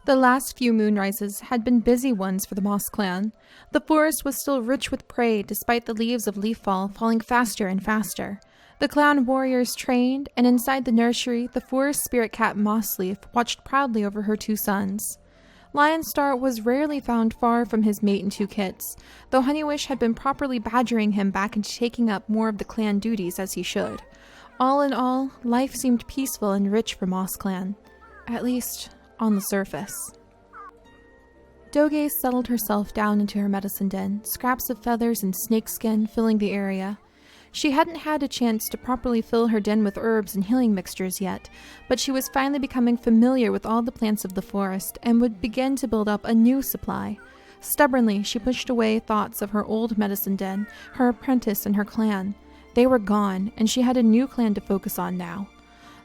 The last few moonrises had been busy ones for the Moss clan. The forest was still rich with prey despite the leaves of leafall falling faster and faster. The clan warriors trained, and inside the nursery, the forest spirit cat Mossleaf watched proudly over her 2 sons. Lionstar was rarely found far from his mate and 2 kits, though Honeywish had been properly badgering him back into taking up more of the clan duties as he should. All in all, life seemed peaceful and rich for Moss clan. At least, on the surface. Doge settled herself down into her medicine den, scraps of feathers and snakeskin filling the area. She hadn't had a chance to properly fill her den with herbs and healing mixtures yet, but she was finally becoming familiar with all the plants of the forest and would begin to build up a new supply. Stubbornly, she pushed away thoughts of her old medicine den, her apprentice, and her clan. They were gone, and she had a new clan to focus on now.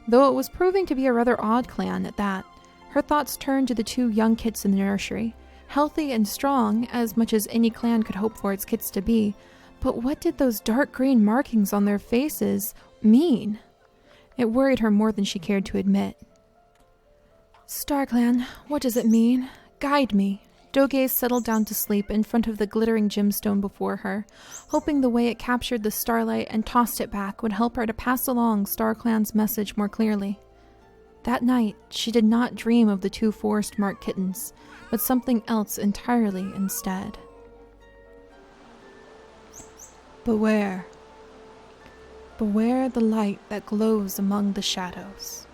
Though it was proving to be a rather odd clan at that, her thoughts turned to the 2 young kits in the nursery. Healthy and strong, as much as any clan could hope for its kits to be, but what did those dark green markings on their faces mean? It worried her more than she cared to admit. StarClan, what does it mean? Guide me. Doge settled down to sleep in front of the glittering gemstone before her, hoping the way it captured the starlight and tossed it back would help her to pass along StarClan's message more clearly. That night, she did not dream of the 2 forest-marked kittens, but something else entirely instead. Beware. Beware the light that glows among the shadows.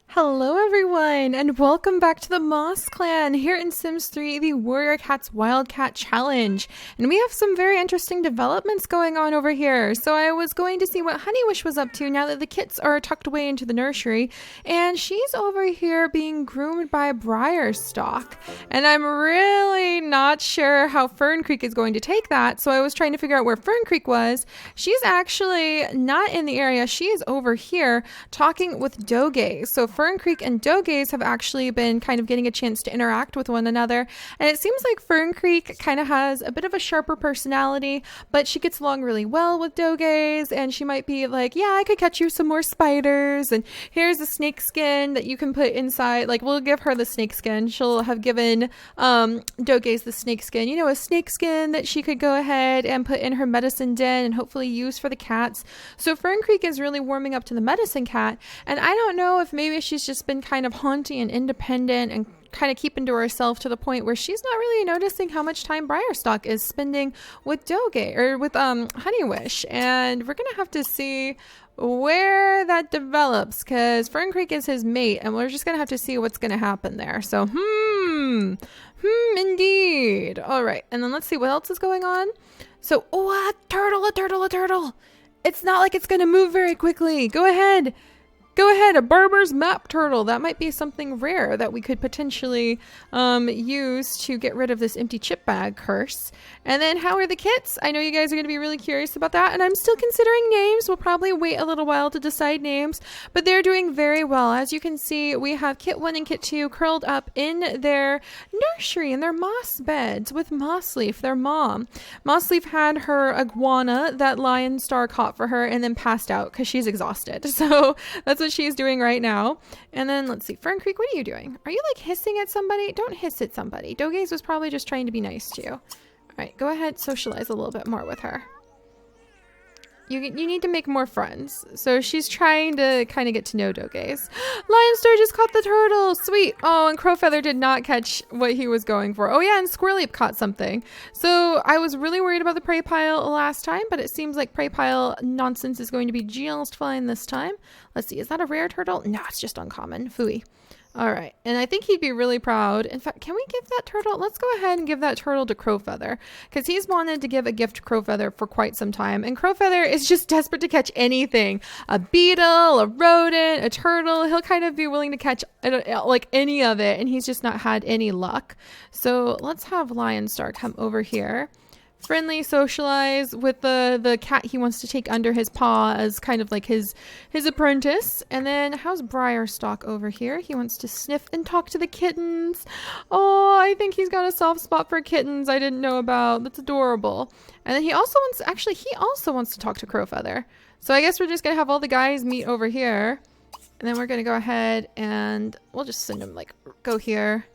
Hello everyone, and welcome back to the Moss Clan here in Sims 3, the Warrior Cats Wildcat Challenge. And we have some very interesting developments going on over here. So I was going to see what Honeywish was up to now that the kits are tucked away into the nursery. And she's over here being groomed by Briarstalk. And I'm really not sure how Fern Creek is going to take that. So I was trying to figure out where Fern Creek was. She's actually not in the area. She is over here talking with Doge. So Fern Creek and Doge's have actually been kind of getting a chance to interact with one another, and it seems like Fern Creek kind of has a bit of a sharper personality, but she gets along really well with Doge's, and she might be like, yeah, I could catch you some more spiders, and here's a snake skin that you can put inside. Like, we'll give her the snake skin. She'll have given Doge's the snake skin, you know, a snake skin that she could go ahead and put in her medicine den and hopefully use for the cats. So Fern Creek is really warming up to the medicine cat, and I don't know if maybe she's just been kind of haughty and independent and kind of keeping to herself to the point where she's not really noticing how much time Briarstalk is spending with Doge or with Honeywish, and we're gonna have to see where that develops because Fern Creek is his mate, and we're just gonna have to see what's gonna happen there. So indeed. All right, and then let's see what else is going on. So a turtle. It's not like it's gonna move very quickly. Go ahead, a barber's map turtle. That might be something rare that we could potentially use to get rid of this empty chip bag curse. And then how are the kits? I know you guys are going to be really curious about that, and I'm still considering names. We'll probably wait a little while to decide names, but they're doing very well. As you can see, we have Kit 1 and Kit 2 curled up in their nursery, in their moss beds with Mossleaf, their mom. Mossleaf had her iguana that Lionstar caught for her and then passed out because she's exhausted. So that's what she's doing right now. And then let's see, Fern Creek, what are you doing? Are you like hissing at somebody? Don't hiss at somebody. Doge's was probably just trying to be nice to you. All right, go ahead, socialize a little bit more with her. You need to make more friends. So she's trying to kind of get to know Doge's. Lionstar just caught the turtle. Sweet. Oh, and Crowfeather did not catch what he was going for. Oh yeah, and Squirrelleap caught something. So I was really worried about the prey pile last time, but it seems like prey pile nonsense is going to be just fine this time. Let's see, is that a rare turtle? No, it's just uncommon. Phooey. All right, and I think he'd be really proud. In fact, can we give that turtle? Let's go ahead and give that turtle to Crowfeather, because he's wanted to give a gift to Crowfeather for quite some time, and Crowfeather is just desperate to catch anything. A beetle, a rodent, a turtle. He'll kind of be willing to catch like any of it, and he's just not had any luck. So let's have Lionstar come over here. friendly, socialize with the cat he wants to take under his paw as kind of like his apprentice. And then how's Briarstock over here? He wants to sniff and talk to the kittens. Oh, I think he's got a soft spot for kittens I didn't know about. That's adorable. And then he also wants to talk to Crowfeather. So I guess we're just gonna have all the guys meet over here. And then we're gonna go ahead and we'll just send them like, go here,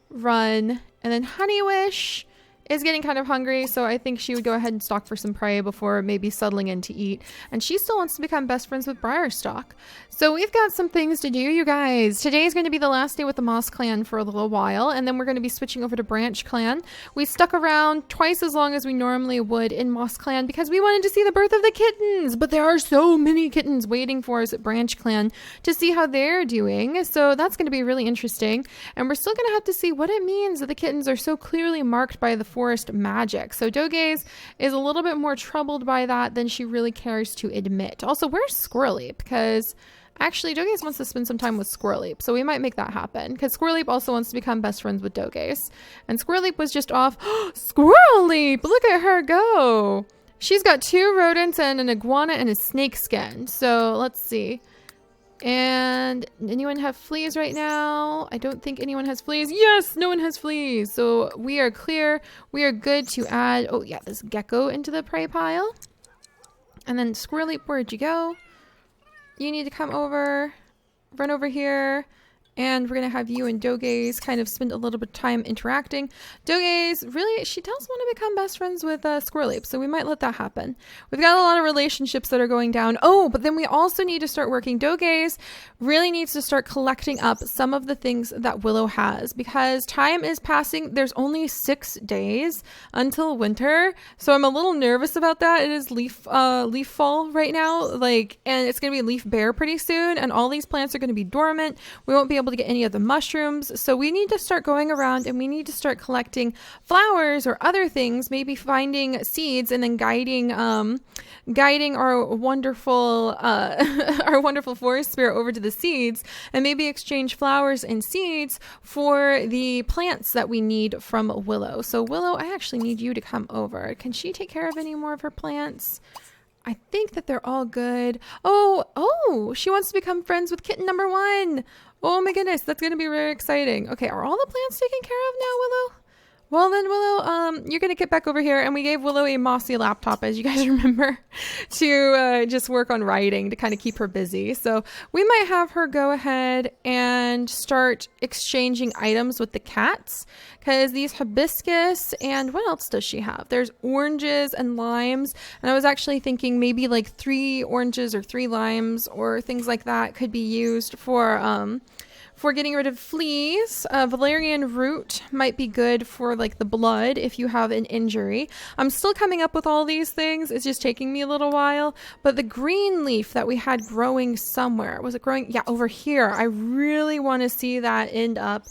run. And then Honeywish is getting kind of hungry, so I think she would go ahead and stalk for some prey before maybe settling in to eat. And she still wants to become best friends with Briarstock. So we've got some things to do, you guys. Today is going to be the last day with the Moss Clan for a little while, and then we're going to be switching over to Branch Clan. We stuck around twice as long as we normally would in Moss Clan because we wanted to see the birth of the kittens, but there are so many kittens waiting for us at Branch Clan to see how they're doing, so that's going to be really interesting. And we're still going to have to see what it means that the kittens are so clearly marked by the forest magic. So Dogaze is a little bit more troubled by that than she really cares to admit. Also, where's Squirreleap? Because actually Dogaze wants to spend some time with Squirreleap, so we might make that happen because Squirreleap also wants to become best friends with Dogaze. And Squirreleap was just off. Squirreleap! Look at her go! She's got 2 rodents and an iguana and a snake skin. So let's see. And anyone have fleas right now? I don't think anyone has fleas. Yes, no one has fleas. So we are clear. We are good to add, oh yeah, this gecko into the prey pile. And then Squirreleap, where'd you go? You need to come over, run over here. And we're going to have you and Dogaze kind of spend a little bit of time interacting. Dogaze, really, she does want to become best friends with Squirreleap, so we might let that happen. We've got a lot of relationships that are going down. Oh, but then we also need to start working. Dogaze really needs to start collecting up some of the things that Willow has because time is passing. There's only 6 days until winter, so I'm a little nervous about that. It is leaf fall right now, and it's going to be leaf bare pretty soon, and all these plants are going to be dormant. We won't be able to get any of the mushrooms, so we need to start going around and we need to start collecting flowers or other things, maybe finding seeds and then guiding our wonderful our wonderful forest spirit over to the seeds, and maybe exchange flowers and seeds for the plants that we need from Willow. So Willow, I actually need you to come over. Can she take care of any more of her plants? I think that they're all good. Oh, she wants to become friends with kitten number 1. Oh my goodness, that's going to be very exciting. Okay, are all the plants taken care of now, Willow? Well then, Willow, you're going to get back over here, and we gave Willow a mossy laptop, as you guys remember, to just work on writing to kind of keep her busy. So we might have her go ahead and start exchanging items with the cats, because these hibiscus, and what else does she have? There's oranges and limes, and I was actually thinking maybe like 3 oranges or 3 limes or things like that could be used for getting rid of fleas. Valerian root might be good for like the blood if you have an injury. I'm still coming up with all these things. It's just taking me a little while. But the green leaf that we had growing somewhere, was it growing? Yeah, over here. I really want to see that end up,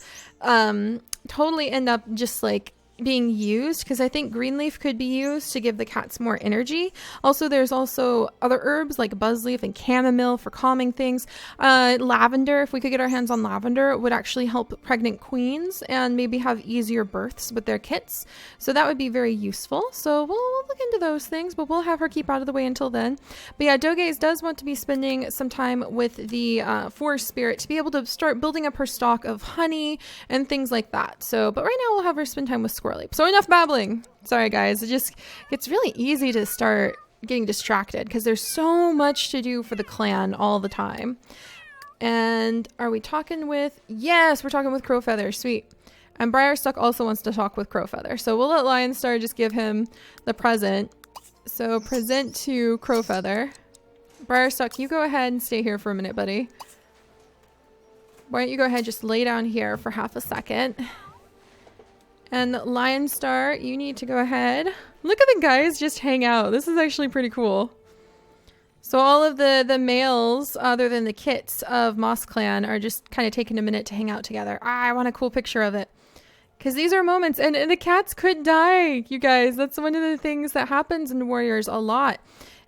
totally end up just like being used, because I think green leaf could be used to give the cats more energy. Also, there's also other herbs like buzzleaf and chamomile for calming things. Lavender, if we could get our hands on lavender, would actually help pregnant queens and maybe have easier births with their kits. So that would be very useful. So we'll look into those things, but we'll have her keep out of the way until then. But yeah, Dogaze does want to be spending some time with the forest spirit to be able to start building up her stock of honey and things like that. So, but right now we'll have her spend time with Squirreleap. So enough babbling. Sorry guys, it's really easy to start getting distracted because there's so much to do for the clan all the time. And are we talking with, yes, we're talking with Crowfeather, sweet. And Briarstock also wants to talk with Crowfeather, so we'll let Lionstar just give him the present. So present to Crowfeather. Briarstock, you go ahead and stay here for a minute, buddy. Why don't you go ahead, just lay down here for half a second. And Lionstar, you need to go ahead. Look at the guys just hang out. This is actually pretty cool. So all of the males, other than the kits of Moss Clan, are just kind of taking a minute to hang out together. I want a cool picture of it. Because these are moments, and the cats could die, you guys. That's one of the things that happens in Warriors a lot,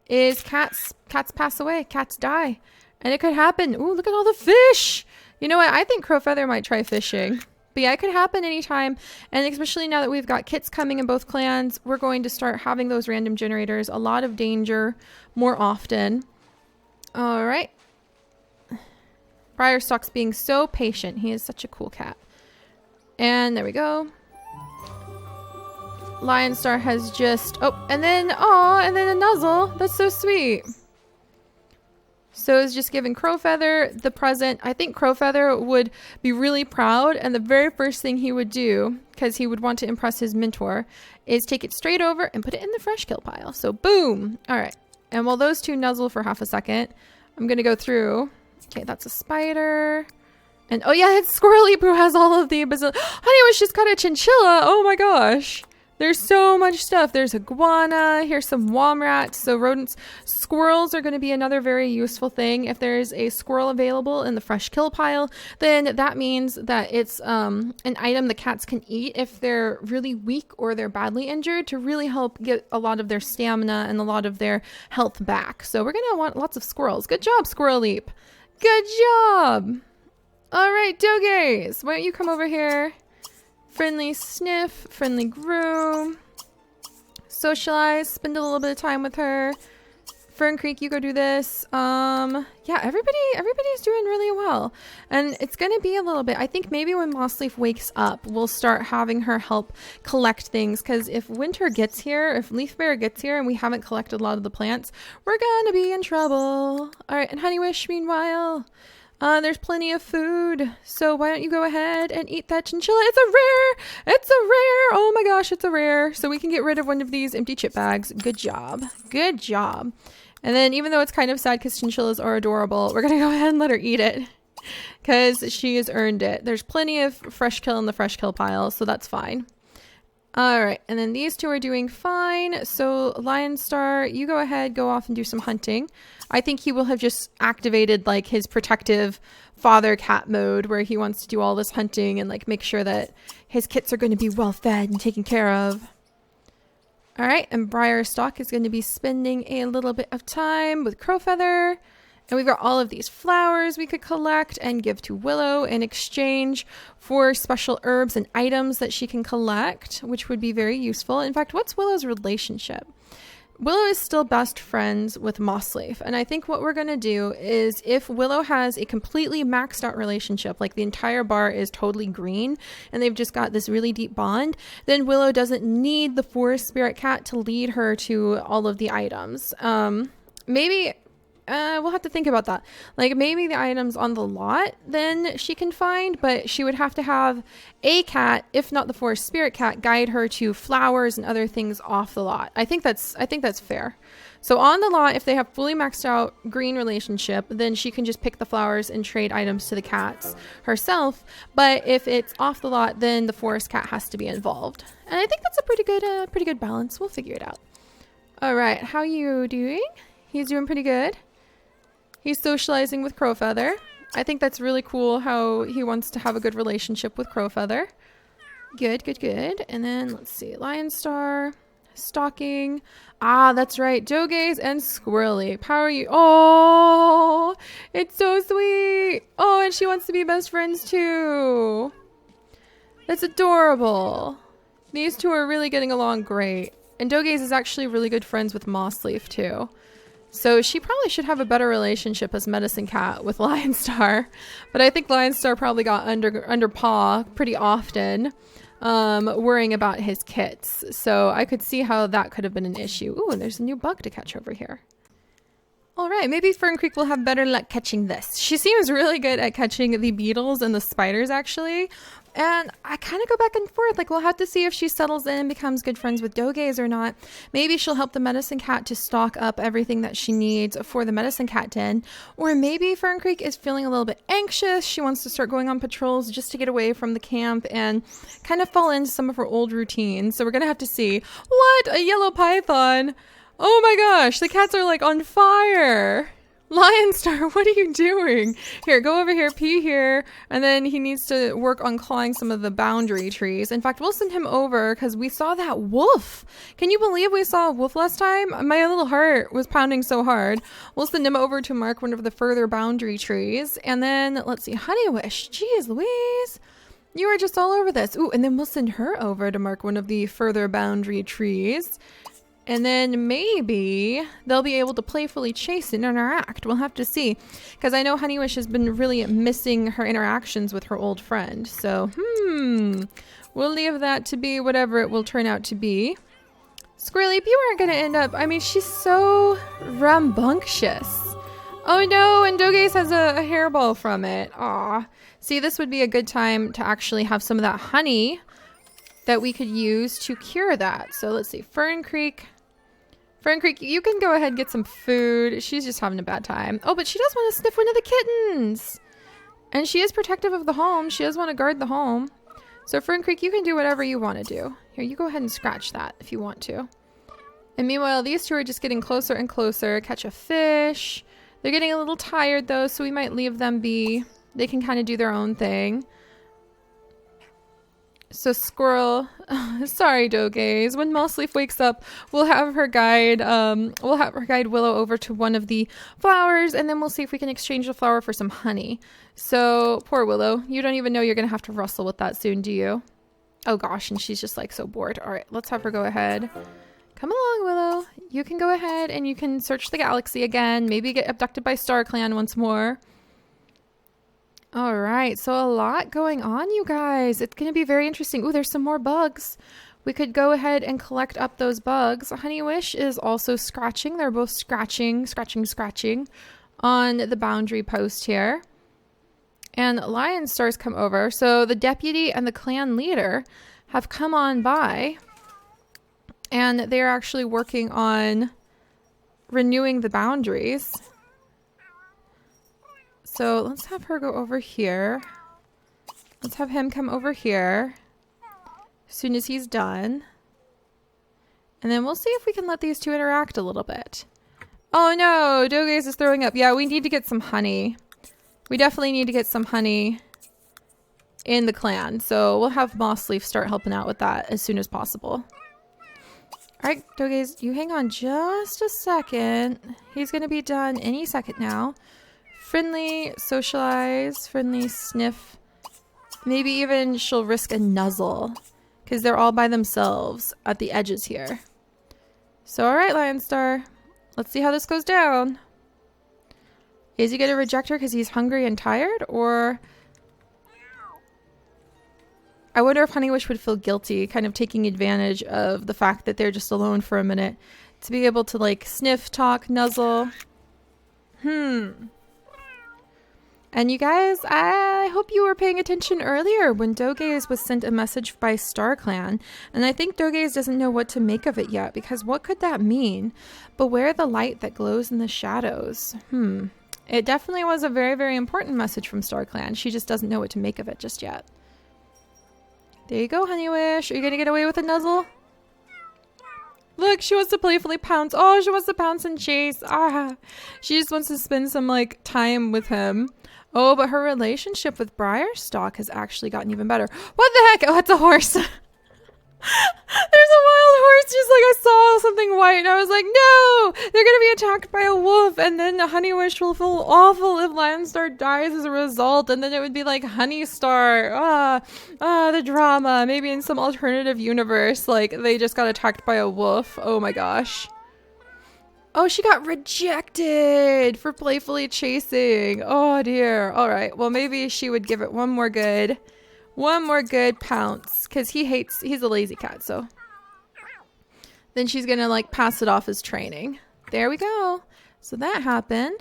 is cats pass away, cats die. And it could happen. Ooh, look at all the fish. You know what? I think Crowfeather might try fishing. But yeah, it could happen anytime. And especially now that we've got kits coming in both clans, we're going to start having those random generators. A lot of danger more often. All right. Briarstock's being so patient. He is such a cool cat. And there we go. Lionstar has just... Oh, and then a nuzzle. That's so sweet. So it's just giving Crowfeather the present. I think Crowfeather would be really proud, and the very first thing he would do, because he would want to impress his mentor, is take it straight over and put it in the fresh kill pile. So boom. All right. And while those two nuzzle for half a second, I'm going to go through. Okay, that's a spider. And oh yeah, it's Squirrely who has all of the Honeywish just got a chinchilla. Oh my gosh. There's so much stuff. There's iguana. Here's some womrats. So rodents. Squirrels are going to be another very useful thing. If there's a squirrel available in the fresh kill pile, then that means that it's an item the cats can eat if they're really weak or they're badly injured, to really help get a lot of their stamina and a lot of their health back. So we're going to want lots of squirrels. Good job, Squirrel Leap. Good job. All right, Dogaze, why don't you come over here? Friendly sniff, friendly groom, socialize, spend a little bit of time with her. Fern Creek, you go do this. Yeah, everybody's doing really well. And it's going to be a little bit, I think maybe when Mossleaf wakes up, we'll start having her help collect things. Because if winter gets here, if Leaf Bear gets here and we haven't collected a lot of the plants, we're going to be in trouble. All right, and Honeywish, meanwhile... there's plenty of food, so why don't you go ahead and eat that chinchilla? It's a rare! It's a rare! Oh my gosh, it's a rare. So we can get rid of one of these empty chip bags. Good job. Good job. And then even though it's kind of sad because chinchillas are adorable, we're going to go ahead and let her eat it because she has earned it. There's plenty of fresh kill in the fresh kill pile, so that's fine. All right, and then these two are doing fine. So Lionstar, you go ahead, go off and do some hunting. I think he will have just activated like his protective father cat mode where he wants to do all this hunting and like make sure that his kits are going to be well fed and taken care of. All right, and Briarstock is going to be spending a little bit of time with Crowfeather. And we've got all of these flowers we could collect and give to Willow in exchange for special herbs and items that she can collect, which would be very useful. In fact, what's Willow's relationship? Willow is still best friends with Mossleaf. And I think what we're going to do is if Willow has a completely maxed out relationship, like the entire bar is totally green and they've just got this really deep bond, then Willow doesn't need the forest spirit cat to lead her to all of the items. Maybe... we'll have to think about that. Like maybe the items on the lot then she can find, but she would have to have a cat, if not the forest spirit cat, guide her to flowers and other things off the lot. I think that's fair. So on the lot, if they have fully maxed out green relationship, then she can just pick the flowers and trade items to the cats herself. But if it's off the lot, then the forest cat has to be involved. And I think that's a pretty good balance. We'll figure it out. All right, how you doing? He's doing pretty good. He's socializing with Crowfeather. I think that's really cool how he wants to have a good relationship with Crowfeather. Good, good, good. And then let's see, Lionstar, Stalking. Ah, that's right, Dogaze and Squirrely. How are you? Oh, it's so sweet. Oh, and she wants to be best friends too. That's adorable. These two are really getting along great. And Dogaze is actually really good friends with Mossleaf too. So she probably should have a better relationship as Medicine Cat with Lionstar. But I think Lionstar probably got under paw pretty often, worrying about his kits. So I could see how that could have been an issue. Ooh, and there's a new bug to catch over here. All right, maybe Fern Creek will have better luck catching this. She seems really good at catching the beetles and the spiders, actually. And I kind of go back and forth. Like, we'll have to see if she settles in and becomes good friends with Dogaze or not. Maybe she'll help the Medicine Cat to stock up everything that she needs for the Medicine Cat den. Or maybe Fern Creek is feeling a little bit anxious. She wants to start going on patrols just to get away from the camp and kind of fall into some of her old routines. So we're going to have to see. What? A yellow python? Oh my gosh, the cats are like on fire. Lionstar, what are you doing? Here, go over here, pee here, and then he needs to work on clawing some of the boundary trees. In fact, we'll send him over because we saw that wolf. Can you believe we saw a wolf last time? My little heart was pounding so hard. We'll send him over to mark one of the further boundary trees. And then, let's see, Honeywish. Jeez Louise. You were just all over this. Ooh, and then we'll send her over to mark one of the further boundary trees. And then maybe they'll be able to playfully chase and interact. We'll have to see. Because I know Honeywish has been really missing her interactions with her old friend. So, we'll leave that to be whatever it will turn out to be. Squirrely, you aren't going to end up... I mean, she's so rambunctious. Oh no, and Dogaze has a hairball from it. Aw. See, this would be a good time to actually have some of that honey that we could use to cure that. So let's see. Fern Creek, you can go ahead and get some food. She's just having a bad time. Oh, but she does want to sniff one of the kittens. And she is protective of the home. She does want to guard the home. So Fern Creek, you can do whatever you want to do. Here, you go ahead and scratch that if you want to. And meanwhile, these two are just getting closer and closer. Catch a fish. They're getting a little tired though, so we might leave them be. They can kind of do their own thing. So Squirrel, sorry Dogaze, when Mossleaf wakes up, we'll have her guide Willow over to one of the flowers, and then we'll see if we can exchange the flower for some honey. So poor Willow, you don't even know you're gonna have to wrestle with that soon, do you? Oh gosh, and she's just like so bored. All right, let's have her go ahead. Come along, Willow. You can go ahead and you can search the galaxy again, maybe get abducted by StarClan once more. All right, so a lot going on, you guys. It's going to be very interesting. Ooh, there's some more bugs. We could go ahead and collect up those bugs. Honeywish is also scratching. They're both scratching on the boundary post here. And Lion Star's come over. So the deputy and the clan leader have come on by. And they're actually working on renewing the boundaries. So let's have her go over here. Let's have him come over here as soon as he's done. And then we'll see if we can let these two interact a little bit. Oh no, Dogaze is throwing up. Yeah, we need to get some honey. We definitely need to get some honey in the clan. So we'll have Mossleaf start helping out with that as soon as possible. Alright, Dogaze, you hang on just a second. He's going to be done any second now. Friendly, socialize, friendly, sniff. Maybe even she'll risk a nuzzle because they're all by themselves at the edges here. So, alright, Lion Star. Let's see how this goes down. Is he going to reject her because he's hungry and tired? Or... I wonder if Honeywish would feel guilty, kind of taking advantage of the fact that they're just alone for a minute. To be able to, like, sniff, talk, nuzzle. And you guys, I hope you were paying attention earlier when Dogaze was sent a message by StarClan. And I think Dogaze doesn't know what to make of it yet, because what could that mean? Beware the light that glows in the shadows. It definitely was a very, very important message from StarClan. She just doesn't know what to make of it just yet. There you go, Honeywish. Are you going to get away with a nuzzle? Look, she wants to playfully pounce. Oh, she wants to pounce and chase. Ah, she just wants to spend some, like, time with him. Oh, but her relationship with Briarstock has actually gotten even better. What the heck? Oh, it's a horse. There's a wild horse. Just like I saw something white and I was like, no, they're going to be attacked by a wolf. And then Honeywish will feel awful if Lionstar dies as a result. And then it would be like Honeystar. The drama. Maybe in some alternative universe, like they just got attacked by a wolf. Oh my gosh. Oh, she got rejected for playfully chasing. Oh dear. All right. Well, maybe she would give it one more good pounce, because he's a lazy cat. So then she's gonna like pass it off as training. There we go. So that happened.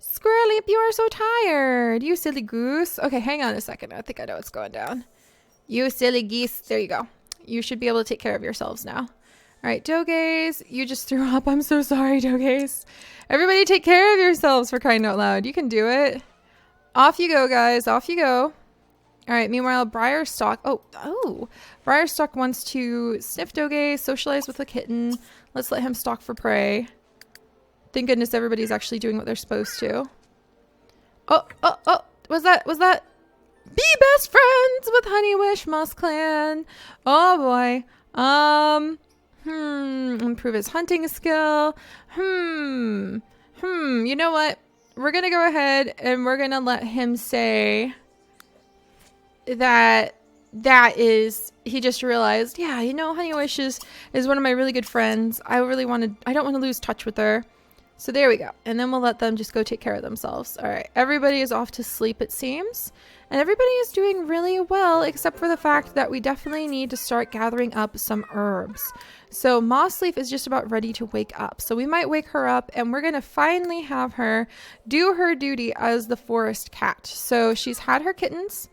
Squirrely, you are so tired. You silly goose. Okay, hang on a second. I think I know what's going down. You silly geese. There you go. You should be able to take care of yourselves now. All right, Dogaze, you just threw up. I'm so sorry, Dogaze. Everybody take care of yourselves, for crying out loud. You can do it. Off you go, guys. Off you go. All right, meanwhile, Briarstock. Oh, Briarstock wants to sniff Dogaze, socialize with the kitten. Let's let him stalk for prey. Thank goodness everybody's actually doing what they're supposed to. Oh, was that? Be best friends with Honeywish Moss Clan. Oh boy. Improve his hunting skill. You know what? We're gonna go ahead and we're gonna let him say that he just realized, yeah, you know, Honeywish is one of my really good friends. I don't want to lose touch with her. So there we go. And then we'll let them just go take care of themselves. All right. Everybody is off to sleep, it seems. And everybody is doing really well, except for the fact that we definitely need to start gathering up some herbs. So Mossleaf is just about ready to wake up. So we might wake her up and we're going to finally have her do her duty as the forest cat. So she's had her kittens.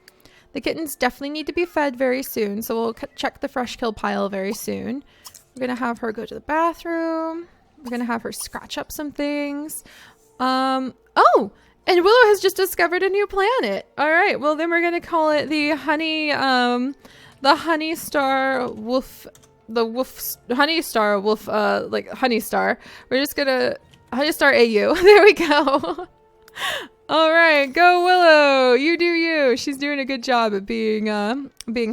The kittens definitely need to be fed very soon. So we'll check the fresh kill pile very soon. We're going to have her go to the bathroom. We're going to have her scratch up some things. Oh, and Willow has just discovered a new planet. All right. Well, then we're going to call it the Honey Star Wolf, Honey Star Wolf, like Honey Star. We're just going to Honey Star AU. There we go. All right, go Willow. You do you. She's doing a good job at being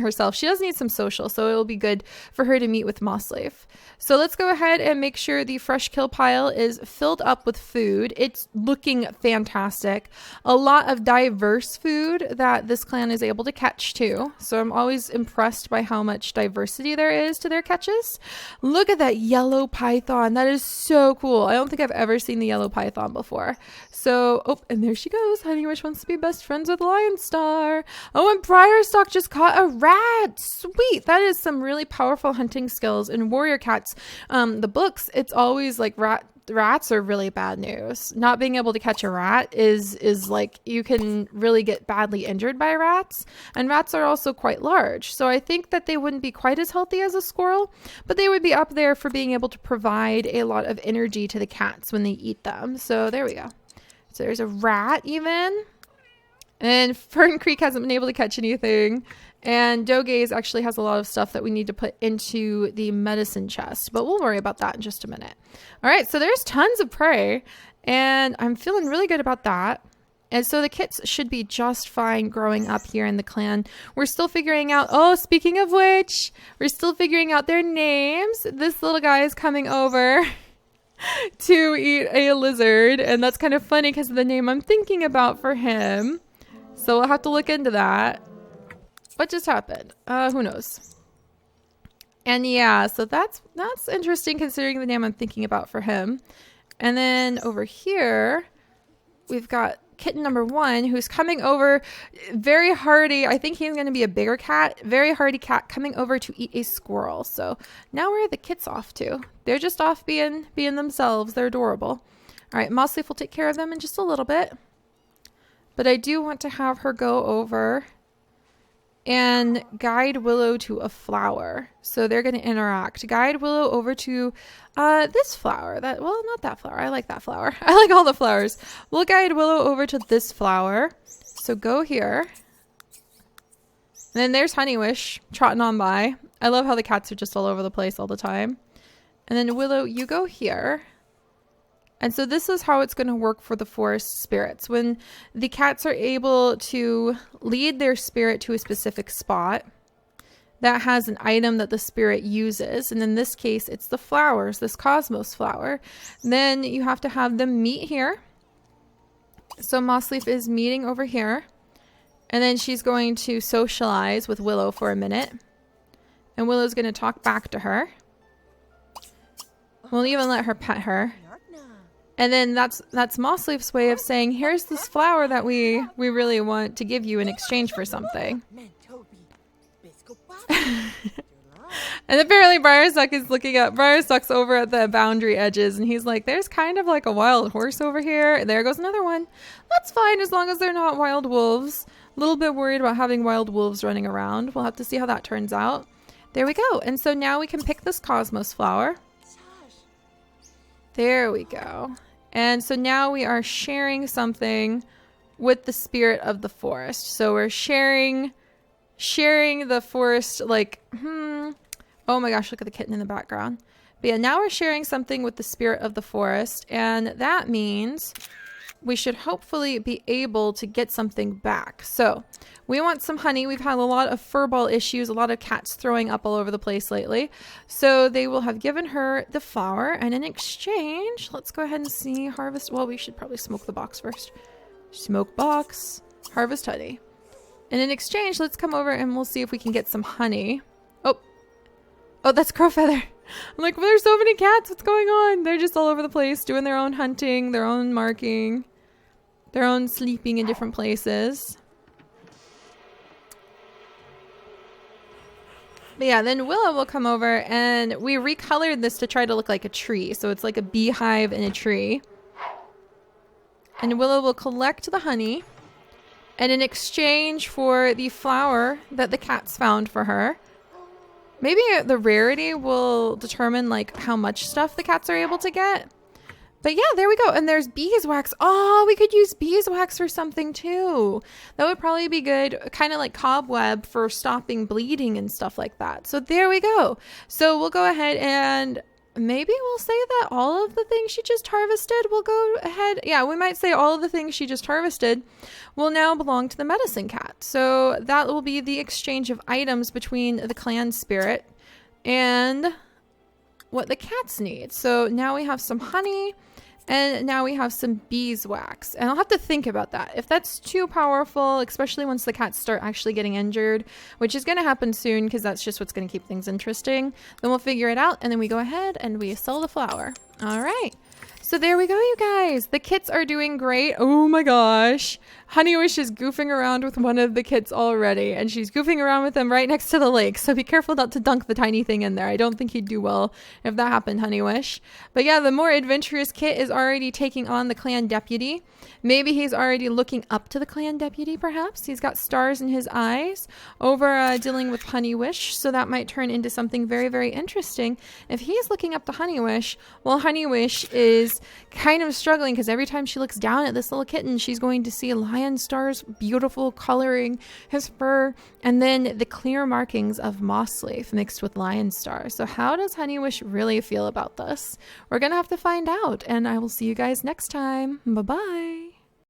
herself. She does need some social, so it'll be good for her to meet with Mossleaf. So let's go ahead and make sure the fresh kill pile is filled up with food. It's looking fantastic. A lot of diverse food that this clan is able to catch too. So I'm always impressed by how much diversity there is to their catches. Look at that yellow python. That is so cool. I don't think I've ever seen the yellow python before. So, oh, and there she goes. Honeywish wants to be best friends with Lion Star. Oh, and Briarstock just caught a rat. Sweet. That is some really powerful hunting skills. In Warrior Cats, the books, it's always like rats are really bad news. Not being able to catch a rat is like you can really get badly injured by rats. And rats are also quite large. So I think that they wouldn't be quite as healthy as a squirrel, but they would be up there for being able to provide a lot of energy to the cats when they eat them. So there we go. So there's a rat even. And Fern Creek hasn't been able to catch anything. And Dogaze actually has a lot of stuff that we need to put into the medicine chest. But we'll worry about that in just a minute. All right, so there's tons of prey. And I'm feeling really good about that. And so the kits should be just fine growing up here in the clan. We're still figuring out... Oh, speaking of which, we're still figuring out their names. This little guy is coming over to eat a lizard. And that's kind of funny because of the name I'm thinking about for him. So we'll have to look into that. What just happened? Who knows? And yeah, so that's interesting considering the name I'm thinking about for him. And then over here, we've got kitten number 1 who's coming over, very hardy. I think he's going to be a bigger cat, very hardy cat coming over to eat a squirrel. So now where are the kits off to? They're just off being themselves. They're adorable. All right, Mossleaf will take care of them in just a little bit. But I do want to have her go over and guide Willow to a flower. So they're going to interact. Guide Willow over to this flower. Well, not that flower. I like that flower. I like all the flowers. We'll guide Willow over to this flower. So go here. And then there's Honeywish trotting on by. I love how the cats are just all over the place all the time. And then Willow, you go here. And so this is how it's going to work for the forest spirits. When the cats are able to lead their spirit to a specific spot, that has an item that the spirit uses. And in this case, it's the flowers, this cosmos flower. Then you have to have them meet here. So Mossleaf is meeting over here. And then she's going to socialize with Willow for a minute. And Willow's going to talk back to her. We'll even let her pet her. And then that's Mossleaf's way of saying, here's this flower that we really want to give you in exchange for something. And apparently Briarstock is looking up. Briarstock's over at the boundary edges, and he's like, there's kind of like a wild horse over here. And there goes another one. That's fine as long as they're not wild wolves. A little bit worried about having wild wolves running around. We'll have to see how that turns out. There we go. And so now we can pick this cosmos flower. There we go. And so now we are sharing something with the spirit of the forest. So we're sharing the forest, like, oh my gosh, look at the kitten in the background. But yeah, now we're sharing something with the spirit of the forest. And that means we should hopefully be able to get something back. So we want some honey. We've had a lot of furball issues, a lot of cats throwing up all over the place lately. So they will have given her the flower, and in exchange, let's go ahead and see, harvest. Well, we should probably smoke the box first. Smoke box, harvest honey. And in exchange, let's come over and we'll see if we can get some honey. Oh, that's Crowfeather. I'm like, well, there's so many cats. What's going on? They're just all over the place doing their own hunting, their own marking, their own sleeping in different places. But yeah, then Willow will come over and we recolored this to try to look like a tree. So it's like a beehive in a tree. And Willow will collect the honey. And in exchange for the flower that the cats found for her, maybe the rarity will determine like how much stuff the cats are able to get. But yeah, there we go. And there's beeswax. Oh, we could use beeswax for something too. That would probably be good. Kind of like cobweb for stopping bleeding and stuff like that. So there we go. So we'll go ahead and maybe we'll say that all of the things she just harvested will go ahead. Yeah, we might say all of the things she just harvested will now belong to the medicine cat. So that will be the exchange of items between the clan spirit and what the cats need. So now we have some honey and now we have some beeswax. And I'll have to think about that. If that's too powerful, especially once the cats start actually getting injured, which is going to happen soon because that's just what's going to keep things interesting, then we'll figure it out and then we go ahead and we sell the flower. All right. So there we go, you guys. The kits are doing great. Oh my gosh. Honeywish is goofing around with one of the kits already, and she's goofing around with them right next to the lake. So be careful not to dunk the tiny thing in there. I don't think he'd do well if that happened, Honeywish. But yeah, the more adventurous kit is already taking on the clan deputy. Maybe he's already looking up to the clan deputy, perhaps. He's got stars in his eyes over dealing with Honeywish. So that might turn into something very, very interesting. If he's looking up to Honeywish, well, Honeywish is kind of struggling because every time she looks down at this little kitten, she's going to see lion stars, beautiful coloring, his fur, and then the clear markings of Mossleaf mixed with lion stars. So how does Honeywish really feel about this? We're going to have to find out, and I will see you guys next time. Bye-bye.